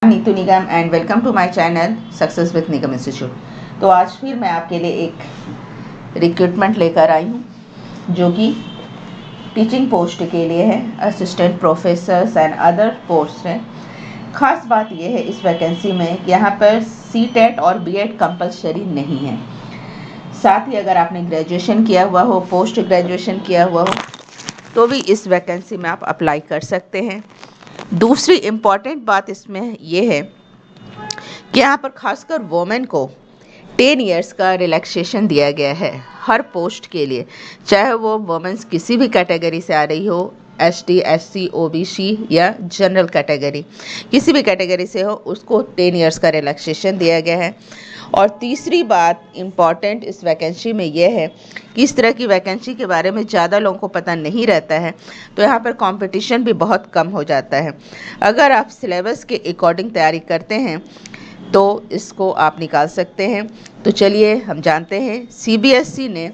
Neetu Nigam and welcome to my channel success with Nigam institute. तो आज फिर मैं आपके लिए एक रिक्रूटमेंट लेकर आई हूँ जो कि टीचिंग पोस्ट के लिए है। Assistant professors and other post हैं। ख़ास बात यह है इस वैकेंसी में कि यहाँ पर सीटेट और बीएड कंपलसरी नहीं है। साथ ही अगर आपने ग्रेजुएशन किया हुआ हो, पोस्ट ग्रेजुएशन किया हुआ हो, तो भी इस वैकेंसी में आप अप्लाई कर सकते हैं। दूसरी इम्पॉर्टेंट बात इसमें यह है कि यहाँ पर खासकर वोमेन को 10 इयर्स का रिलैक्सेशन दिया गया है हर पोस्ट के लिए, चाहे वो वोमेन्स किसी भी कैटेगरी से आ रही हो, एसटी, एससी, ओबीसी या जनरल कैटेगरी, किसी भी कैटेगरी से हो, उसको 10 इयर्स का रिलैक्सेशन दिया गया है। और तीसरी बात इम्पॉर्टेंट इस वैकेंसी में यह है कि इस तरह की वैकेंसी के बारे में ज़्यादा लोगों को पता नहीं रहता है, तो यहाँ पर कंपटीशन भी बहुत कम हो जाता है। अगर आप सिलेबस के अकॉर्डिंग तैयारी करते हैं तो इसको आप निकाल सकते हैं। तो चलिए हम जानते हैं। सीबीएसई ने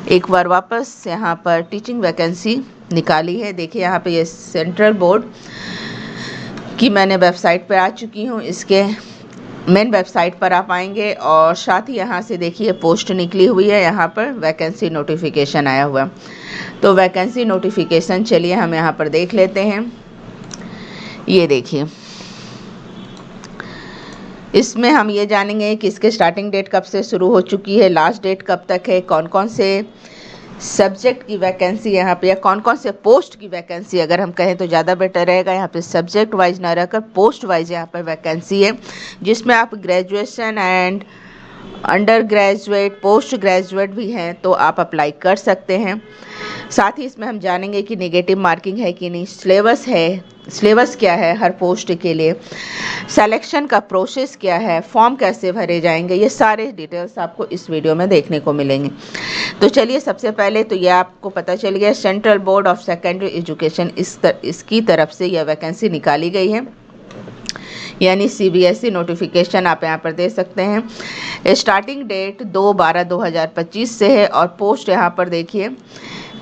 एक बार वापस यहाँ पर टीचिंग वैकेंसी निकाली है। देखिए यहाँ पे ये सेंट्रल बोर्ड की मैंने वेबसाइट पे आ चुकी हूँ। इसके मेन वेबसाइट पर आप आएंगे और साथ ही यहाँ से देखिए पोस्ट निकली हुई है, यहाँ पर वैकेंसी नोटिफिकेशन आया हुआ। तो वैकेंसी नोटिफिकेशन चलिए हम यहाँ पर देख लेते हैं। ये देखिए, इसमें हम ये जानेंगे कि इसके स्टार्टिंग डेट कब से शुरू हो चुकी है, लास्ट डेट कब तक है, कौन कौन से सब्जेक्ट की वैकेंसी यहाँ पे, या कौन कौन से पोस्ट की वैकेंसी अगर हम कहें तो ज़्यादा बेटर रहेगा। यहाँ पे सब्जेक्ट वाइज ना रहकर पोस्ट वाइज यहाँ पर वैकेंसी है, जिसमें आप graduation and under graduate, post graduate भी हैं तो आप अप्लाई कर सकते हैं। साथ ही इसमें हम जानेंगे कि नेगेटिव मार्किंग है कि नहीं, सिलेबस है, सिलेबस क्या है हर पोस्ट के लिए, सिलेक्शन का प्रोसेस क्या है, फॉर्म कैसे भरे जाएंगे, ये सारे डिटेल्स आपको इस वीडियो में देखने को मिलेंगे। तो चलिए सबसे पहले तो ये आपको पता चल गया, central board of secondary education इसकी तरफ से यह वैकेंसी निकाली गई है, यानी सीबीएसई नोटिफिकेशन आप यहाँ पर दे सकते हैं। स्टार्टिंग डेट 2/12/2025 से है और पोस्ट यहाँ पर देखिए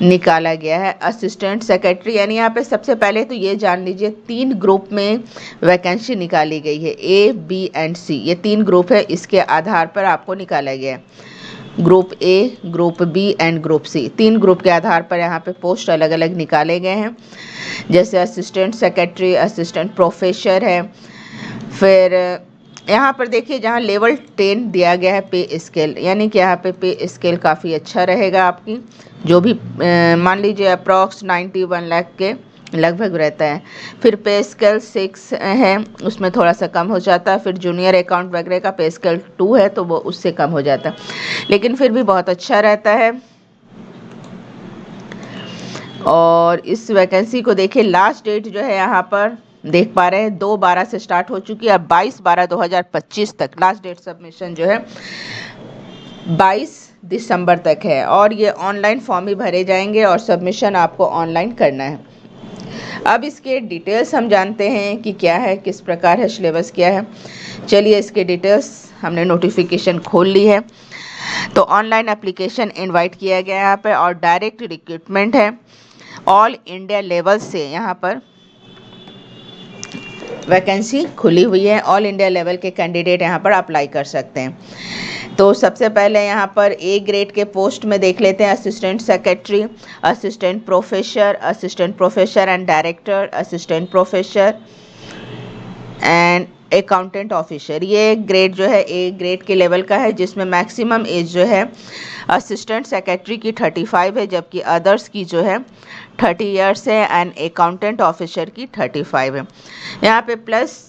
निकाला गया है असिस्टेंट सेक्रेटरी। यानी यहाँ पे सबसे पहले तो ये जान लीजिए 3 ग्रुप में वैकेंसी निकाली गई है, ए, बी एंड सी, ये 3 ग्रुप है, इसके आधार पर आपको निकाला गया है। Group A, group B and group C, 3 group के आधार पर यहाँ पे पोस्ट अलग अलग निकाले गए हैं। जैसे असिस्टेंट सेक्रेटरी, असिस्टेंट प्रोफेसर है। फिर यहाँ पर देखिए जहाँ लेवल 10 दिया गया है पे स्केल, यानी कि यहाँ पे स्केल काफ़ी अच्छा रहेगा आपकी, जो भी मान लीजिए अप्रॉक्स 91 लाख के लगभग रहता है। फिर पे स्केल 6 है, उसमें थोड़ा सा कम हो जाता है। फिर जूनियर अकाउंट वगैरह का पे स्केल 2 है तो वो उससे कम हो जाता है, लेकिन फिर भी बहुत अच्छा रहता है। और इस वैकेंसी को देखिए लास्ट डेट जो है यहाँ पर देख पा रहे हैं 2/12 से स्टार्ट हो चुकी है, अब 22/12/2025 तक लास्ट डेट सबमिशन जो है 22 दिसंबर तक है। और ये ऑनलाइन फॉर्म ही भरे जाएंगे और सबमिशन आपको ऑनलाइन करना है। अब इसके डिटेल्स हम जानते हैं कि क्या है, किस प्रकार है, सिलेबस क्या है। चलिए इसके डिटेल्स, हमने नोटिफिकेशन खोल ली है। तो ऑनलाइन एप्लीकेशन इनवाइट किया गया है यहाँ पे और डायरेक्ट रिक्रूटमेंट है। ऑल इंडिया लेवल से यहाँ पर वैकेंसी खुली हुई है, ऑल इंडिया लेवल के कैंडिडेट यहाँ पर अप्लाई कर सकते हैं। तो सबसे पहले यहाँ पर ए ग्रेड के पोस्ट में देख लेते हैं assistant secretary, assistant professor and director, assistant professor and accountant officer. ये ग्रेड जो है ए ग्रेड के लेवल का है, जिसमें मैक्सिमम एज जो है असिस्टेंट सेक्रेटरी की 35 है, जबकि अदर्स की जो है 30 इयर्स है एंड अकाउंटेंट ऑफिसर की 35 है। यहाँ पे प्लस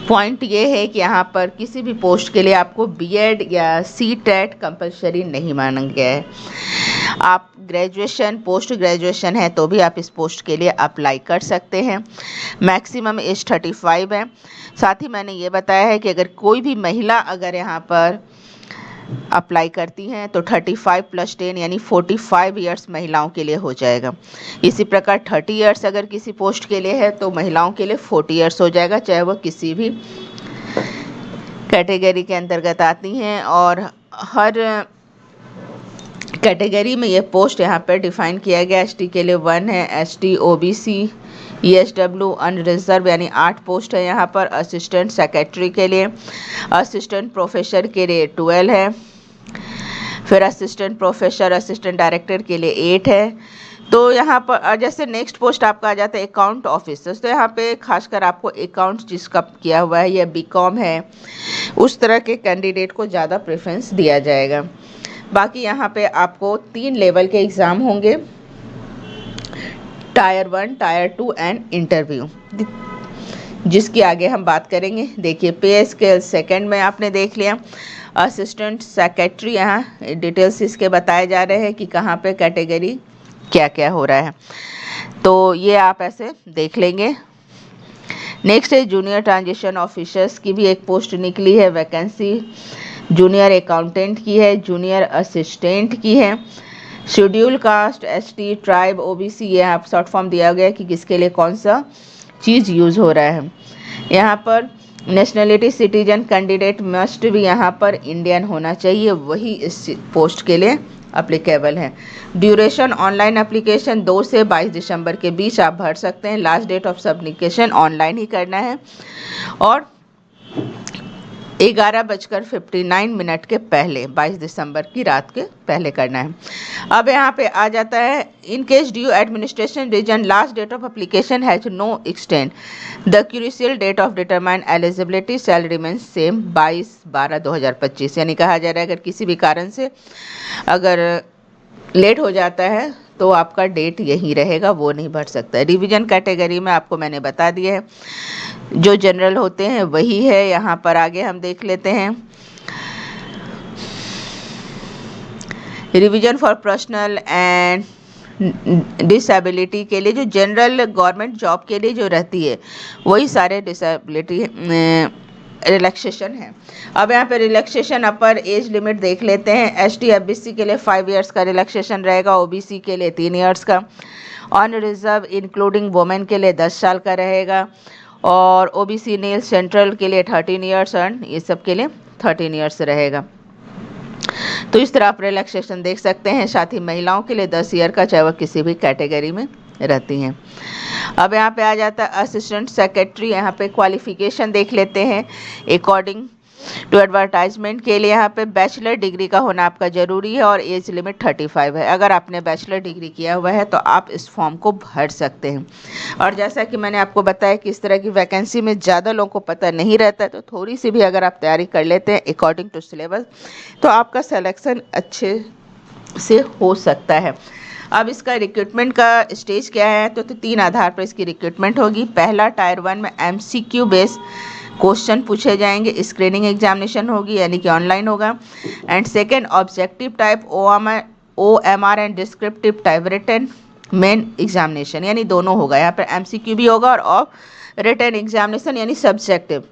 पॉइंट ये है कि यहाँ पर किसी भी पोस्ट के लिए आपको बीएड या सीटेट कंपलसरी नहीं माना गया है। आप ग्रेजुएशन, पोस्ट ग्रेजुएशन है तो भी आप इस पोस्ट के लिए अप्लाई कर सकते हैं। मैक्सिमम एज 35 है। साथ ही मैंने ये बताया है कि अगर कोई भी महिला अगर यहाँ पर अप्लाई करती हैं तो 35 + 10 यानी 45 इयर्स महिलाओं के लिए हो जाएगा। इसी प्रकार 30 इयर्स अगर किसी पोस्ट के लिए है तो महिलाओं के लिए 40 इयर्स हो जाएगा, चाहे वह किसी भी कैटेगरी के अंतर्गत आती हैं। और हर कैटेगरी में ये पोस्ट यहाँ पे डिफाइन किया गया, एसटी के लिए 1 है, एसटी, ओबीसी, ईएसडब्ल्यू, अनरिजर्व यानी 8 पोस्ट है यहाँ पर। असिस्टेंट सेक्रेटरी के लिए, असिस्टेंट प्रोफेसर के लिए 12 है, फिर असिस्टेंट प्रोफेसर, असिस्टेंट डायरेक्टर के लिए 8 है। तो यहाँ पर जैसे नेक्स्ट पोस्ट आपका आ जाता है अकाउंट ऑफिसर, तो यहाँ पे खासकर आपको अकाउंट्स जिसका किया हुआ है या बीकॉम है उस तरह के कैंडिडेट को ज़्यादा प्रेफरेंस दिया जाएगा। बाकी यहाँ पे आपको 3 लेवल के एग्ज़ाम होंगे, टायर 1, टायर 2 एंड इंटरव्यू, जिसकी आगे हम बात करेंगे। देखिए पे स्केल सेकंड में आपने देख लिया, असिस्टेंट सेक्रेटरी यहाँ डिटेल्स इसके बताए जा रहे हैं कि कहाँ पे कैटेगरी क्या क्या हो रहा है, तो ये आप ऐसे देख लेंगे। नेक्स्ट है जूनियर ट्रांजिशन ऑफिसर्स की भी एक पोस्ट निकली है, वैकेंसी जूनियर अकाउंटेंट की है, जूनियर असिस्टेंट की है, schedule caste, ST, tribe, OBC, ये आप शॉर्ट फॉर्म दिया गया है कि किसके लिए कौन सा चीज़ यूज़ हो रहा है। यहाँ पर नेशनलिटी सिटीजन कैंडिडेट मस्ट भी यहाँ पर इंडियन होना चाहिए, वही इस पोस्ट के लिए अप्लीकेबल है। ड्यूरेशन ऑनलाइन एप्लीकेशन 2 से 22 दिसंबर के बीच आप भर सकते हैं। Last date of submission online ही करना है और 11:59 के पहले 22 दिसंबर की रात के पहले करना है। अब यहाँ पे आ जाता है in case due administration reason last date of application has no extend the crucial date of determine eligibility shall remain same 22/12/2025, यानी कहा जा रहा है अगर किसी भी कारण से अगर लेट हो जाता है तो आपका डेट यही रहेगा, वो नहीं बढ़ सकता है। रिवीजन कैटेगरी में आपको मैंने बता दिया है, जो जनरल होते हैं वही है। यहाँ पर आगे हम देख लेते हैं revision for personal and disability के लिए, जो जनरल गवर्नमेंट जॉब के लिए जो रहती है वही सारे डिसेबिलिटी रिलैक्सेशन है। अब यहाँ पे रिलैक्सेशन अपर एज लिमिट देख लेते हैं। एसटी एफबीसी के लिए 5 इयर्स का रिलैक्सेशन रहेगा, ओबीसी के लिए 3 इयर्स का, ऑन रिजर्व इंक्लूडिंग वुमेन के लिए 10 साल का रहेगा, और ओबीसी नेल सेंट्रल के लिए 13 इयर्स एंड ये सब के लिए 13 इयर्स रहेगा। तो इस तरह आप रिलैक्सेशन देख सकते हैं। साथ ही महिलाओं के लिए 10 ईयर का, चाहे वह किसी भी कैटेगरी में रहती हैं। अब यहाँ पे आ जाता है असिस्टेंट सेक्रेटरी, यहाँ पे क्वालिफिकेशन देख लेते हैं। अकॉर्डिंग टू एडवर्टाइजमेंट के लिए यहाँ पे बैचलर डिग्री का होना आपका ज़रूरी है और एज लिमिट 35 है। अगर आपने बैचलर डिग्री किया हुआ है तो आप इस फॉर्म को भर सकते हैं। और जैसा कि मैंने आपको बताया कि इस तरह की वैकेंसी में ज़्यादा लोगों को पता नहीं रहता है, तो थोड़ी सी भी अगर आप तैयारी कर लेते हैं अकॉर्डिंग टू सिलेबस तो आपका सिलेक्शन अच्छे से हो सकता है। अब इसका रिक्रूटमेंट का स्टेज क्या है, तो 3 आधार पर इसकी रिक्रूटमेंट होगी। पहला टायर 1 में MCQ बेस क्वेश्चन पूछे जाएंगे, स्क्रीनिंग एग्जामिनेशन होगी यानी कि ऑनलाइन होगा। And second objective type OMR and descriptive type written main examination, यानी दोनों होगा। यहाँ पर MCQ भी होगा और रिटन एग्जामिनेशन यानी सब्जेक्टिव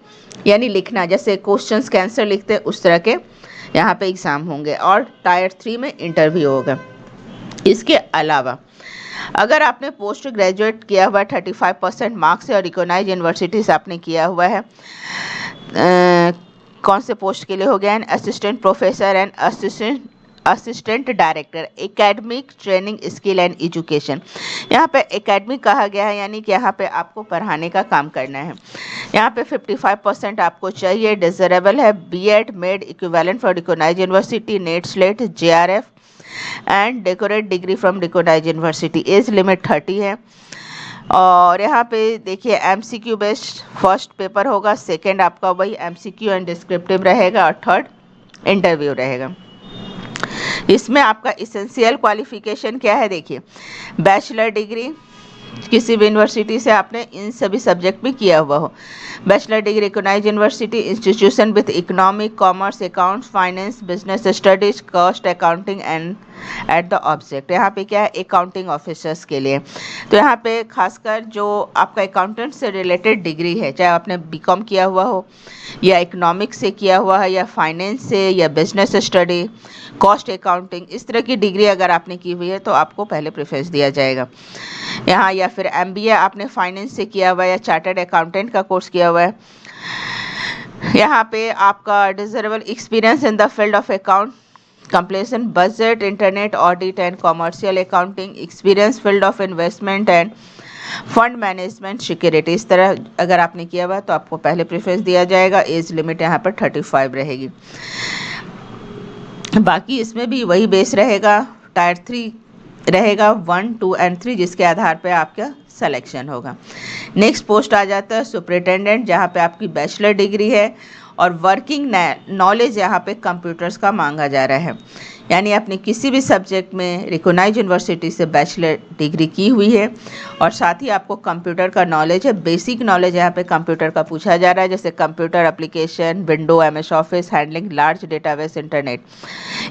यानी लिखना, जैसे क्वेश्चंस के आंसर लिखते हैं उस तरह के यहाँ पे एग्ज़ाम होंगे। और टायर 3 में इंटरव्यू होगा। इसके अलावा अगर आपने पोस्ट ग्रेजुएट किया हुआ 35% मार्क्स से और रिकॉग्नाइज यूनिवर्सिटी से आपने किया हुआ है, कौन से पोस्ट के लिए हो गया, assistant professor and assistant director academic training skill and education. यहाँ पे एकेडमिक कहा गया है यानी कि यहाँ पे आपको पढ़ाने का काम करना है। यहाँ पे 55% आपको चाहिए। डिजरेबल है B Ed M Ed equivalent for recognise university, NET SLET, JRF and doctorate degree from recognise university. Age limit 30 है। और यहाँ पे देखिए MCQ बेस्ड फर्स्ट पेपर होगा, सेकेंड आपका वही MCQ एंड डिस्क्रिप्टिव रहेगा और थर्ड इंटरव्यू रहेगा। इसमें आपका इसेंशियल क्वालिफिकेशन क्या है, देखिए बैचलर डिग्री किसी भी यूनिवर्सिटी से आपने इन सभी सब्जेक्ट में किया हुआ हो। Bachelor degree recognise university institution with economic, commerce, accounts, finance, business studies, cost accounting and at the object. यहाँ पे क्या है, अकाउंटिंग ऑफिसर्स के लिए। तो यहाँ पे खासकर जो आपका अकाउंटेंट से रिलेटेड डिग्री है, चाहे आपने बीकॉम किया हुआ हो या इकोनॉमिक्स से किया हुआ है या फाइनेंस से या बिजनेस स्टडी, कॉस्ट अकाउंटिंग, इस तरह की डिग्री अगर आपने की हुई है तो आपको पहले प्रेफरेंस दिया जाएगा यहाँ। या फिर MBA आपने फाइनेंस से किया हुआ है या चार्टर्ड अकाउंटेंट का कोर्स किया हुआ है। यहाँ पे आपका desirable experience in the field of account completion budget, internet audit and commercial accounting, experience field of investment and fund management security. इस तरह अगर आपने किया हुआ तो आपको पहले प्रेफरेंस दिया जाएगा। एज लिमिट यहाँ पर 35 रहेगी। बाकी इसमें भी वही बेस रहेगा, टायर 3 रहेगा 1, 2 एंड 3, जिसके आधार पर आपका सिलेक्शन होगा। नेक्स्ट पोस्ट आ जाता है सुपरिटेंडेंट, जहाँ पे आपकी बैचलर डिग्री है और वर्किंग नॉलेज यहाँ पे कंप्यूटर्स का मांगा जा रहा है। यानी आपने किसी भी सब्जेक्ट में रिकॉग्नाइज्ड यूनिवर्सिटी से बैचलर डिग्री की हुई है और साथ ही आपको कंप्यूटर का नॉलेज है। बेसिक नॉलेज यहाँ पे कंप्यूटर का पूछा जा रहा है, जैसे computer application, window, MS office, handling large database, internet.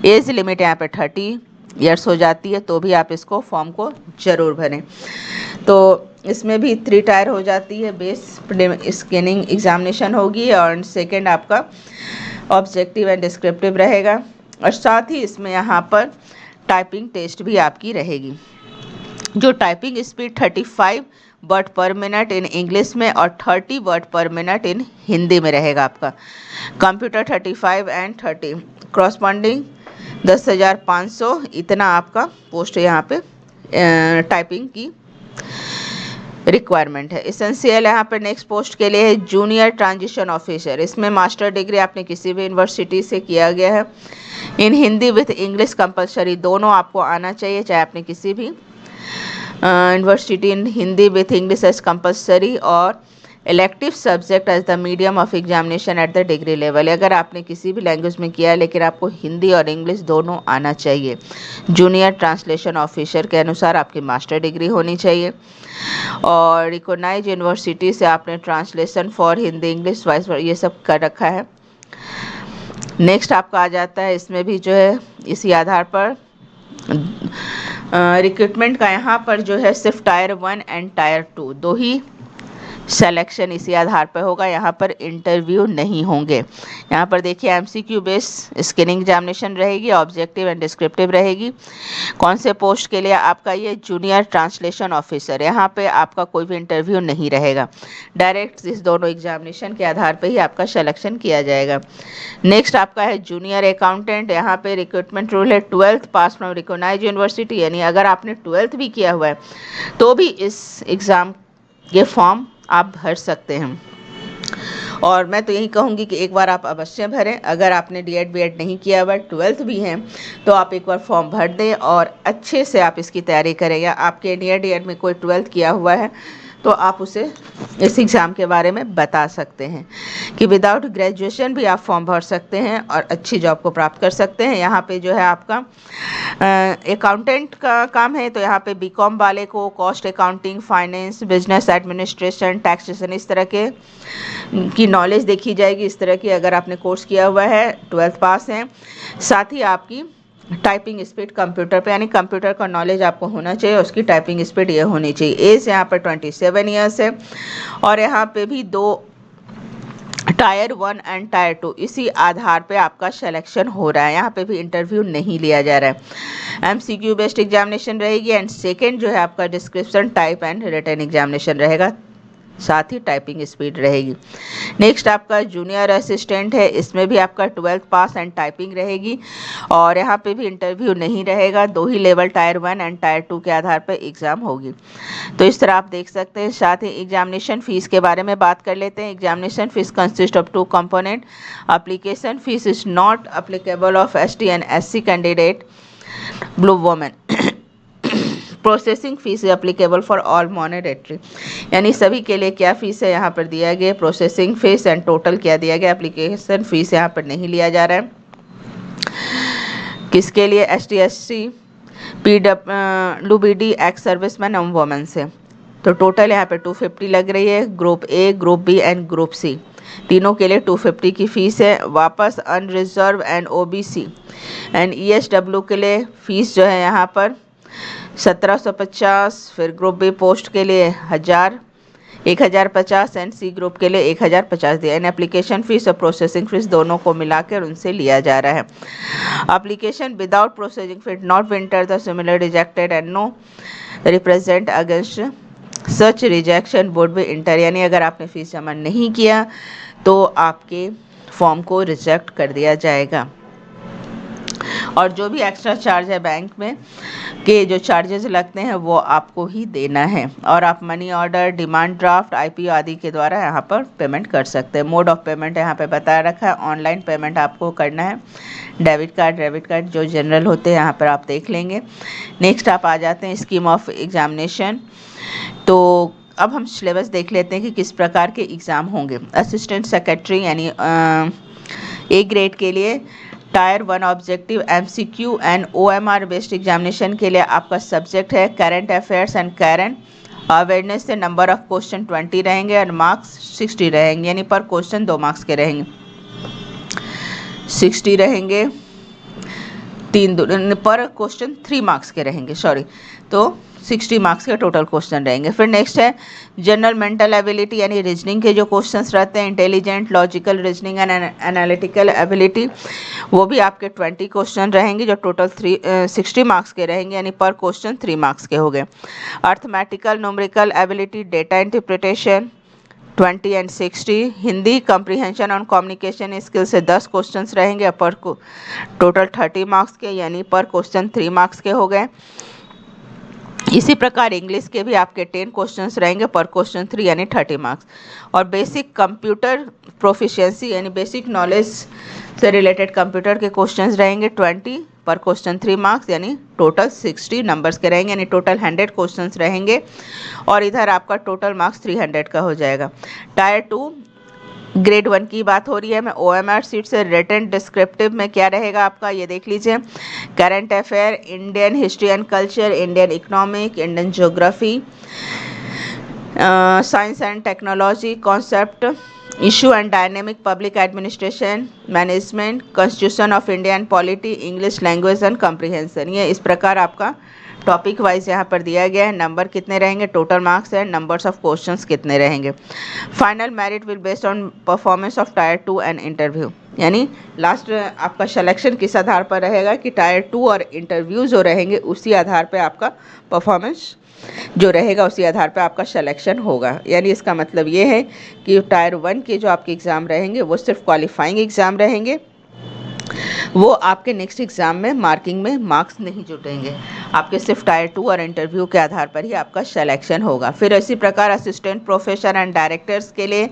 Age limit यहाँ पे 30 ईयर्स हो जाती है, तो भी आप इसको फॉर्म को ज़रूर भरें। तो इसमें भी 3 टायर हो जाती है। बेस स्कैनिंग एग्जामिनेशन होगी और सेकंड आपका ऑब्जेक्टिव एंड डिस्क्रिप्टिव रहेगा और साथ ही इसमें यहाँ पर टाइपिंग टेस्ट भी आपकी रहेगी। जो टाइपिंग स्पीड 35 वर्ड पर मिनट इन इंग्लिश में और 30 वर्ड पर मिनट इन हिंदी में रहेगा आपका। कंप्यूटर 35 एंड 30 क्रॉसपॉन्डिंग 10,500, इतना आपका पोस्ट यहाँ पे टाइपिंग की रिक्वायरमेंट है। इसेंशियल यहाँ पर नेक्स्ट पोस्ट के लिए है जूनियर ट्रांजिशन ऑफिसर। इसमें मास्टर डिग्री आपने किसी भी यूनिवर्सिटी से किया गया है। In Hindi with English compulsory, दोनों आपको आना चाहिए, चाहे आपने किसी भी university in Hindi with English as compulsory or elective subject as the medium of examination at the degree level. अगर आपने किसी भी लैंग्वेज में किया है लेकिन आपको हिंदी और इंग्लिश दोनों आना चाहिए। जूनियर ट्रांसलेशन ऑफिसर के अनुसार आपकी मास्टर डिग्री होनी चाहिए और रिकॉग्नाइज्ड यूनिवर्सिटी से आपने translation for Hindi, English, vice ये सब कर रखा है। नेक्स्ट आपका आ जाता है, इसमें भी जो है इसी आधार पर रिक्रूटमेंट का यहाँ पर जो है सिर्फ टायर 1 एंड टायर 2 दो ही सिलेक्शन इसी आधार पर होगा। यहाँ पर इंटरव्यू नहीं होंगे। यहाँ पर देखिए MCQ बेस स्क्रीनिंग एग्जामिनेशन रहेगी, ऑब्जेक्टिव एंड डिस्क्रिप्टिव रहेगी। कौन से पोस्ट के लिए? आपका ये जूनियर ट्रांसलेशन ऑफिसर। यहाँ पे आपका कोई भी इंटरव्यू नहीं रहेगा, डायरेक्ट इस दोनों एग्जामिनेशन के आधार पर ही आपका सिलेक्शन किया जाएगा। नेक्स्ट आपका है जूनियर अकाउंटेंट। यहाँ पे रिक्रूटमेंट रूल है 12th pass from recognised university, यानी अगर आपने 12th भी किया हुआ है तो भी इस एग्ज़ाम ये फॉर्म आप भर सकते हैं। और मैं तो यही कहूँगी कि एक बार आप अवश्य भरें। अगर आपने D.Ed B.Ed नहीं किया हुआ, 12th भी हैं, तो आप एक बार फॉर्म भर दें और अच्छे से आप इसकी तैयारी करें। या आपके नियर D.Ed में कोई 12th किया हुआ है तो आप उसे इस एग्ज़ाम के बारे में बता सकते हैं कि विदाउट ग्रेजुएशन भी आप फॉर्म भर सकते हैं और अच्छी जॉब को प्राप्त कर सकते हैं। यहाँ पे जो है आपका अकाउंटेंट का काम है, तो यहाँ पे BCom वाले को cost accounting, finance, business administration, taxation, इस तरह के की नॉलेज देखी जाएगी। इस तरह की अगर आपने कोर्स किया हुआ है, 12th पास हैं, साथ ही आपकी टाइपिंग स्पीड कंप्यूटर पे, यानी कंप्यूटर का नॉलेज आपको होना चाहिए, उसकी टाइपिंग स्पीड ये होनी चाहिए। एज यहाँ पर 27 ईयर्स है और यहाँ पे भी 2 टायर 1 एंड टायर 2 इसी आधार पे आपका सिलेक्शन हो रहा है। यहाँ पे भी इंटरव्यू नहीं लिया जा रहा है। MCQ बेस्ड एग्जामिनेशन रहेगी एंड सेकेंड जो है आपका description type and written examination रहेगा, साथ ही टाइपिंग स्पीड रहेगी। नेक्स्ट आपका जूनियर असिस्टेंट है। इसमें भी आपका 12th पास एंड टाइपिंग रहेगी और यहाँ पे भी इंटरव्यू नहीं रहेगा। 2 ही लेवल टायर 1 एंड टायर 2 के आधार पर एग्ज़ाम होगी। तो इस तरह आप देख सकते हैं। साथ ही एग्जामिनेशन फ़ीस के बारे में बात कर लेते हैं। Examination fees consist of 2 component. Application fees is not applicable of ST and SC candidate, blue women. Processing fees applicable for all monetary, यानी सभी के लिए क्या फ़ीस है यहाँ पर दिया गया, प्रोसेसिंग फीस एंड टोटल क्या दिया गया। एप्लीकेशन फ़ीस यहाँ पर नहीं लिया जा रहा है। किसके लिए? ST SC PWD ex serviceman and women से। तो टोटल यहाँ पे 250 लग रही है। Group A, group B and group C तीनों के लिए 250 की फ़ीस है। वापस unreserved and OBC and ESW के लिए फ़ीस जो है यहाँ पर 1750। फिर ग्रुप B पोस्ट के लिए 1050 एंड C ग्रुप के लिए 1050 दिया। इन एप्लीकेशन फ़ीस और प्रोसेसिंग फ़ीस दोनों को मिलाकर उनसे लिया जा रहा है। Application without processing fee not winter the similar rejected and no represent against such rejection would be inter, यानी अगर आपने फ़ीस जमा नहीं किया तो आपके फॉर्म को रिजेक्ट कर दिया जाएगा। और जो भी एक्स्ट्रा चार्ज है बैंक में के जो चार्जेस लगते हैं वो आपको ही देना है। और आप money order, demand draft, IPO आदि के द्वारा यहाँ पर पेमेंट कर सकते हैं। मोड ऑफ पेमेंट यहाँ पे बताया रखा है, ऑनलाइन पेमेंट आपको करना है। डेबिट कार्ड जो जनरल होते हैं यहाँ पर आप देख लेंगे। नेक्स्ट आप आ जाते हैं स्कीम ऑफ एग्जामिनेशन। तो अब हम सिलेबस देख लेते हैं कि किस प्रकार के एग्ज़ाम होंगे। असिस्टेंट सेक्रेटरी यानी A ग्रेड के लिए tyre 1 objective MCQ and OMR based examination के लिए आपका सब्जेक्ट है current affairs and current awareness से नंबर ऑफ क्वेश्चन 20 रहेंगे और मार्क्स 60 रहेंगे, यानी पर क्वेश्चन 2 मार्क्स के रहेंगे। 60 रहेंगे, पर क्वेश्चन 3 मार्क्स के रहेंगे, सॉरी, तो 60 मार्क्स के टोटल क्वेश्चन रहेंगे। फिर नेक्स्ट है जनरल मेंटल एबिलिटी यानी रीजनिंग के जो क्वेश्चंस रहते हैं, intelligent, logical reasoning and analytical ability, वो भी आपके 20 क्वेश्चन रहेंगे जो टोटल 60 मार्क्स के रहेंगे, यानी पर क्वेश्चन 3 मार्क्स के हो गए। Arithmetical, numerical ability, data interpretation 20 and 60, Hindi comprehension और कम्युनिकेशन स्किल से 10 क्वेश्चंस रहेंगे, पर टोटल 30 मार्क्स के, यानी पर क्वेश्चन 3 मार्क्स के हो गए। इसी प्रकार इंग्लिश के भी आपके 10 क्वेश्चंस रहेंगे, पर क्वेश्चन 3 यानी 30 मार्क्स। और बेसिक कंप्यूटर प्रोफिशिएंसी यानी बेसिक नॉलेज से रिलेटेड कंप्यूटर के क्वेश्चंस रहेंगे 20, पर क्वेश्चन 3 मार्क्स, यानी टोटल 60 नंबर्स के रहेंगे, यानी टोटल 100 क्वेश्चंस रहेंगे। और इधर आपका टोटल मार्क्स 300 का हो जाएगा। टायर 2 ग्रेड 1 की बात हो रही है। मैं OMR सीट से रिटन डिस्क्रिप्टिव में क्या रहेगा आपका, ये देख लीजिए। Current affair, Indian history and culture, Indian economic, Indian geography, science and technology, concept, issue and dynamic public administration management, constitution of India and polity, English language and comprehension. ये इस प्रकार आपका टॉपिक वाइज यहाँ पर दिया गया है। Number कितने रहेंगे, टोटल मार्क्स है, नंबर्स ऑफ क्वेश्चंस कितने रहेंगे। Final merit will based on performance of tyre 2 and interview, यानी लास्ट आपका सिलेक्शन किस आधार पर रहेगा कि टायर 2 और इंटरव्यू जो रहेंगे उसी आधार पर आपका परफॉर्मेंस जो रहेगा उसी आधार पर आपका सिलेक्शन होगा। यानी इसका मतलब ये है कि टायर 1 के जो आपके एग्ज़ाम रहेंगे वो सिर्फ क्वालिफाइंग एग्ज़ाम रहेंगे, वो आपके नेक्स्ट एग्ज़ाम में मार्किंग में मार्क्स नहीं जुटेंगे, आपके सिर्फ टायर 2 और इंटरव्यू के आधार पर ही आपका सिलेक्शन होगा। फिर इसी प्रकार असिस्टेंट प्रोफेसर एंड डायरेक्टर्स के लिए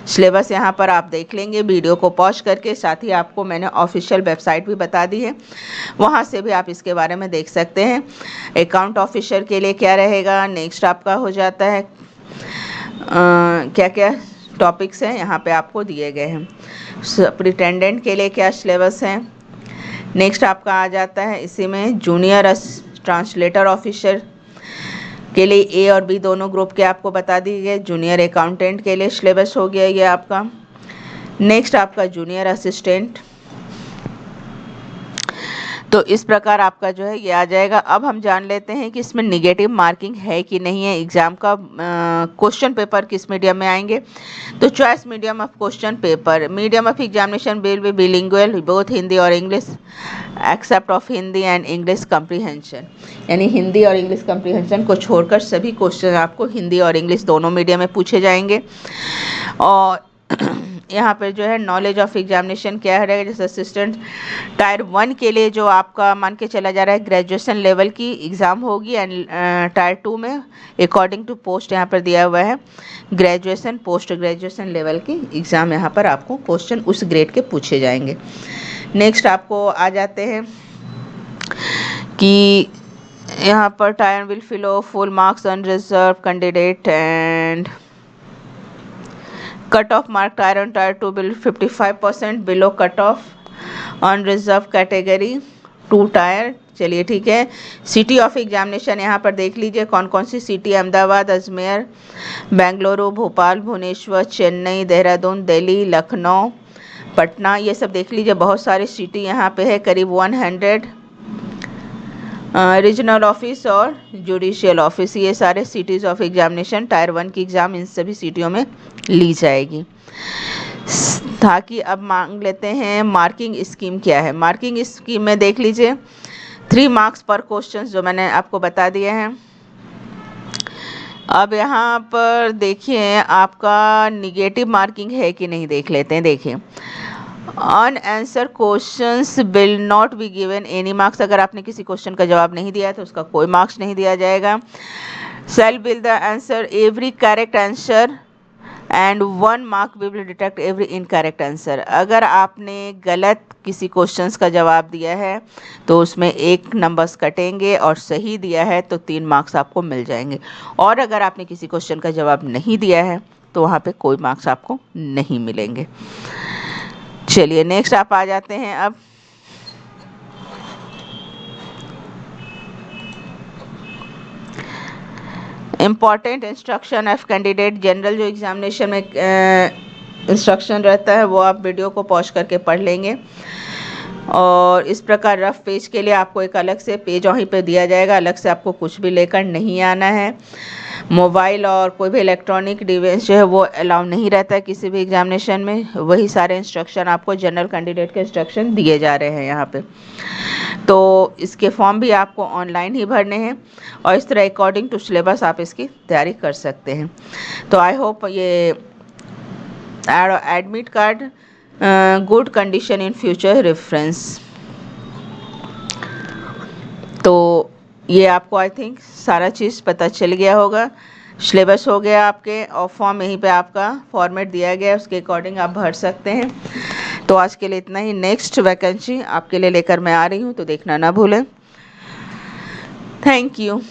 सिलेबस यहाँ पर आप देख लेंगे वीडियो को पॉज करके। साथ ही आपको मैंने ऑफिशियल वेबसाइट भी बता दी है, वहाँ से भी आप इसके बारे में देख सकते हैं। अकाउंट ऑफिसर के लिए क्या रहेगा, नेक्स्ट आपका हो जाता है क्या क्या टॉपिक्स हैं यहाँ पे आपको दिए गए हैं। सुपरिटेंडेंट के लिए क्या सिलेबस है। नेक्स्ट आपका आ जाता है इसी में जूनियर ट्रांसलेटर ऑफिसर के लिए A और B दोनों ग्रुप के आपको बता दिए गए। जूनियर अकाउंटेंट के लिए सिलेबस हो गया ये आपका। नेक्स्ट आपका जूनियर असिस्टेंट, तो इस प्रकार आपका जो है ये आ जाएगा। अब हम जान लेते हैं कि इसमें निगेटिव मार्किंग है कि नहीं है। एग्जाम का क्वेश्चन पेपर किस मीडियम में आएंगे, तो choice medium of question paper, medium of examination will be bilingual, both Hindi और English except of Hindi and English comprehension, यानी हिंदी और इंग्लिश कॉम्प्रिहेंशन को छोड़कर सभी क्वेश्चन आपको हिंदी और इंग्लिश दोनों मीडियम में पूछे जाएंगे। और यहाँ पर जो है नॉलेज ऑफ एग्जामिनेशन क्या रहेगा, जैसे असिस्टेंट टायर 1 के लिए जो आपका मान के चला जा रहा है ग्रेजुएशन लेवल की एग्ज़ाम होगी, एंड टायर 2 में अकॉर्डिंग टू पोस्ट यहाँ पर दिया हुआ है ग्रेजुएशन पोस्ट ग्रेजुएशन लेवल की एग्ज़ाम, यहाँ पर आपको क्वेश्चन उस ग्रेड के पूछे जाएंगे। नेक्स्ट आपको आ जाते हैं कि यहाँ पर tier will follow full marks unreserved candidate and cut off mark tier on tier 2 will 55% below cut off on reserve category 2 tier. चलिए ठीक है। सिटी ऑफ एग्जामिनेशन यहाँ पर देख लीजिए कौन कौन सी सिटी, अहमदाबाद, अजमेर, बेंगलुरु, भोपाल, भुवनेश्वर, चेन्नई, देहरादून, दिल्ली, लखनऊ, पटना, ये सब देख लीजिए। बहुत सारी सिटी यहाँ पे है, करीब 100 रीजनल ऑफिस और जुडिशियल ऑफिस, ये सारे सिटीज़ ऑफ एग्जामिनेशन टायर 1 की एग्ज़ाम इन सभी सिटियों में ली जाएगी। ताकि अब मांग लेते हैं मार्किंग स्कीम क्या है। मार्किंग स्कीम में देख लीजिए 3 मार्क्स पर क्वेश्चन जो मैंने आपको बता दिए हैं। अब यहाँ पर देखिए आपका निगेटिव मार्किंग है कि नहीं देख लेते हैं। देखिए unanswered questions will not be given any marks. अगर आपने किसी क्वेश्चन का जवाब नहीं दिया है तो उसका कोई मार्क्स नहीं दिया जाएगा। Shall will the answer every correct answer and 1 mark we will detect every incorrect answer. अगर आपने गलत किसी क्वेश्चंस का जवाब दिया है तो उसमें 1 नंबर्स कटेंगे और सही दिया है तो 3 मार्क्स आपको मिल जाएंगे। और अगर आपने किसी क्वेश्चन का जवाब नहीं दिया है तो वहाँ पे कोई मार्क्स आपको नहीं मिलेंगे। चलिए नेक्स्ट आप आ जाते हैं अब। Important instruction of candidate general. जो एग्जामिनेशन में इंस्ट्रक्शन रहता है वो आप वीडियो को पॉज करके पढ़ लेंगे। और इस प्रकार रफ पेज के लिए आपको एक अलग से पेज वहीं पे दिया जाएगा, अलग से आपको कुछ भी लेकर नहीं आना है। मोबाइल और कोई भी इलेक्ट्रॉनिक डिवाइस जो है वो अलाउ नहीं रहता है किसी भी एग्जामिनेशन में। वही सारे इंस्ट्रक्शन आपको जनरल कैंडिडेट के इंस्ट्रक्शन दिए जा रहे हैं यहाँ पे। तो इसके फॉर्म भी आपको ऑनलाइन ही भरने हैं और इस तरह अकॉर्डिंग टू सिलेबस आप इसकी तैयारी कर सकते हैं। तो आई होप ये admit card good condition in future reference. तो ये आपको आई थिंक सारा चीज़ पता चल गया होगा। सिलेबस हो गया आपके और फॉर्म यहीं पे आपका फॉर्मेट दिया गया है, उसके अकॉर्डिंग आप भर सकते हैं। तो आज के लिए इतना ही। नेक्स्ट वैकेंसी आपके लिए लेकर मैं आ रही हूँ तो देखना ना भूलें। Thank you.